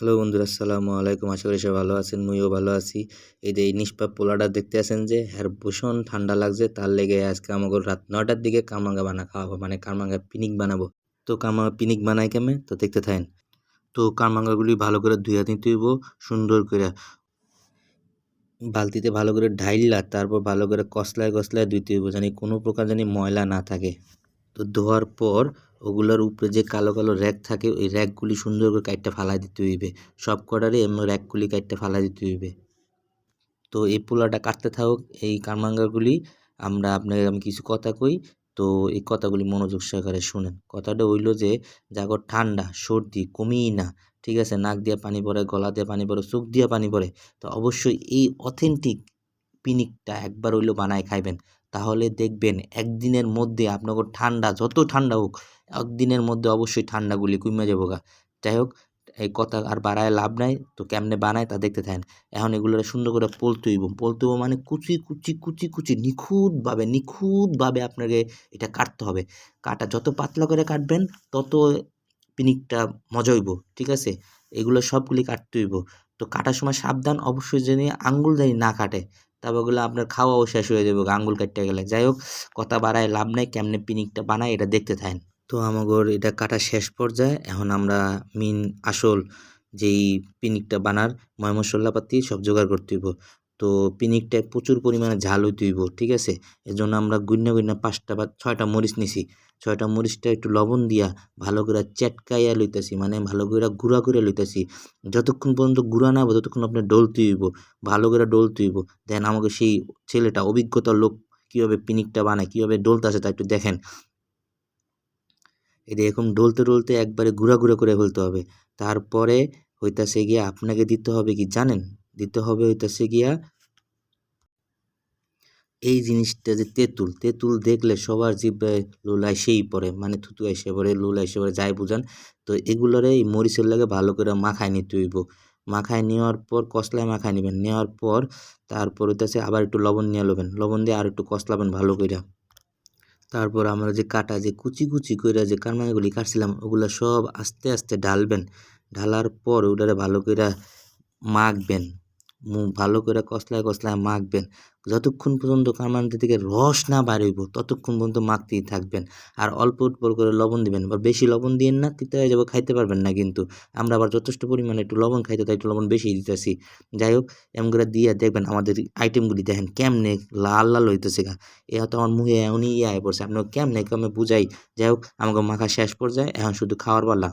Hello বন্ধুরা, আসসালামু আলাইকুম। আশা করি সবাই ভালো আছেন, মুইও ভালো আছি। এই যে এই নিষ্পাপ পোলাটা দেখতে আছেন যে ভীষণ ঠান্ডা লাগছে, তার লেগে আজকে আমাকে রাত 9টার দিকে কামরাঙ্গা বানা খাওয়াবো, মানে কামরাঙ্গা পিনিক বানাবো। তো কামরাঙ্গা পিনিক বানাই কেমনে তো দেখতে থাকেন। তো কামরাঙ্গাগুলি ভালো করে ধুইয়া নিতে হইব, সুন্দর করে বালতিতে ভালো করে ঢাইলা, তারপর ভালো করে কসলায় কসলায় ধুইতে হইব, জানি কোনো প্রকার জানি ময়লা না থাকে। তো ধোয়ার পর ওগুলোর উপরে যে কালো কালো র্যাক থাকে, ওই র্যাকগুলি সুন্দর করে কাইটটা ফালাই দিতে হইবে। সব কটারই এমন র্যাকগুলি কাইটটা ফালাই দিতে হইবে। তো এই পোলাটা কাটতে থাকুক এই কামরাঙ্গাগুলি। আমি কিছু কথা কই, তো এই কথাগুলি মনোযোগ সহকারে শুনেন। কথাটা হইল যে যাগর ঠান্ডা সর্দি কমিই না, ঠিক আছে, নাক দিয়ে পানি পড়ে, গলা দিয়ে পানি পড়ে, চোখ দিয়ে পানি পড়ে, তো অবশ্যই এই অথেন্টিক পিনিকটা একবার হইলো বানায় খাইবেন। তাহলে দেখবেন একদিনের মধ্যে আপনাকে ঠান্ডা যত ঠান্ডা হোক, একদিনের মধ্যে অবশ্যই ঠান্ডাগুলি কমে যাবো গা। যাই হোক, এই কথা আর বাড়ায় লাভ নাই। তো কেমনে বানায় তা দেখতে থাকেন। এখন এগুলো সুন্দর করে পলতে হইব মানে কুচি কুচি কুচি কুচি নিখুঁতভাবে নিখুঁতভাবে আপনাকে এটা কাটতে হবে। কাটা যত পাতলা করে কাটবেন তত পিনিকটা মজা হইব, ঠিক আছে। এগুলো সবগুলি কাটতে হইব। তো কাটার সময় সাবধান, অবশ্যই যেন আঙ্গুল জানি না কাটে, তারপর ওগুলো আপনার খাওয়াও শেষ হয়ে যাবে আঙ্গুল কাটতে গেলে। যাই হোক, কথা বাড়ায় লাভ নাই, কেমনে পিনিকটা বানায় এটা দেখতে থাকেন। তো আমাগর এটা কাটা শেষ পর্যায়ে, এখন আমরা আসল যেই পিনিকটা বানার মশলাপাতি সব জোগাড় করতে হইব। তো পিনিকটায় প্রচুর পরিমাণে ঝাল হইতে হইব, ঠিক আছে। এর জন্য আমরা গুইন্না গুইন্না 5টা বা 6টা মরিচ নিছি। 6টা মরিচটা একটু লবণ দিয়া ভালো করে চেটকাইয়া লইতেছি, মানে ভালো করে গুঁড়া করে লইতেছি। যতক্ষণ পর্যন্ত গুঁড়া না হবে ততক্ষণ আপনার ডলতে হইব, ভালো করে ডলতে হইব। দেন আমাকে সেই ছেলেটা অভিজ্ঞতার লোক কীভাবে পিনিকটা বানায়, কীভাবে ডলতেছে তা একটু দেখেন। এটা এরকম ডলতে ডলতে একবারে গুঁড়া গুঁড়া করে ফেলতে হবে। তারপরে হইতাছে গিয়া আপনাকে দিতে হবে কি জানেন, দিতে হবে হইতাছে গিয়া এই জিনিসটা যে তেঁতুল। তেঁতুল দেখলে সবার জিহ্বায় লোল আইসেই পড়ে, মানে থুতু আইসে পড়ে, লোল আইসে পড়ে, যাই বুঝান। তো এগুলোরে এই মরিচের লাগে ভালো করে মাখায় নিতে হইব। মাখায় নেওয়ার পর কসলায় মাখায় নিবেন, নেওয়ার পর তারপর হইতাছে আবার একটু লবণ নিয়ে লবেন, লবণ দিয়ে আর একটু কসলাবেন ভালো কইরা। তারপর আমরা যে কাটা যে কুচি কুচি কইরা যে কারমাইগুলি কাটছিলাম, ওগুলা সব আস্তে আস্তে ঢালবেন। ঢালার পর ওটারে ভালো কইরা মাখবেন, ভালো করে কসলায় কসলায় মাখবেন। যতক্ষণ পর্যন্ত কারমাইটা থেকে রস না বার হইব ততক্ষণ পর্যন্ত মাখতেই থাকবেন। আর অল্প অল্প করে লবণ দিবেন, বা বেশি লবণ দিয়েন না, তিতা হয়ে যাবে, খাইতে পারবেন না কিন্তু। আমরা আবার যথেষ্ট পরিমাণে একটু লবণ খাইতে, তাই একটু লবণ বেশি দিতেছি। যাই হোক, এমন করে দিয়ে দেখবেন আমাদের আইটেমগুলি দেখেন কেমনে লাল লাল হইতেছে গা। এ হয়তো আমার মুখে এমনই আয় পড়ছে, আপনার কেমনে কেমন বুঝাই। যাই হোক, আমাকে মাখা শেষ পর্যায়ে, এখন শুধু খাওয়ার পালা।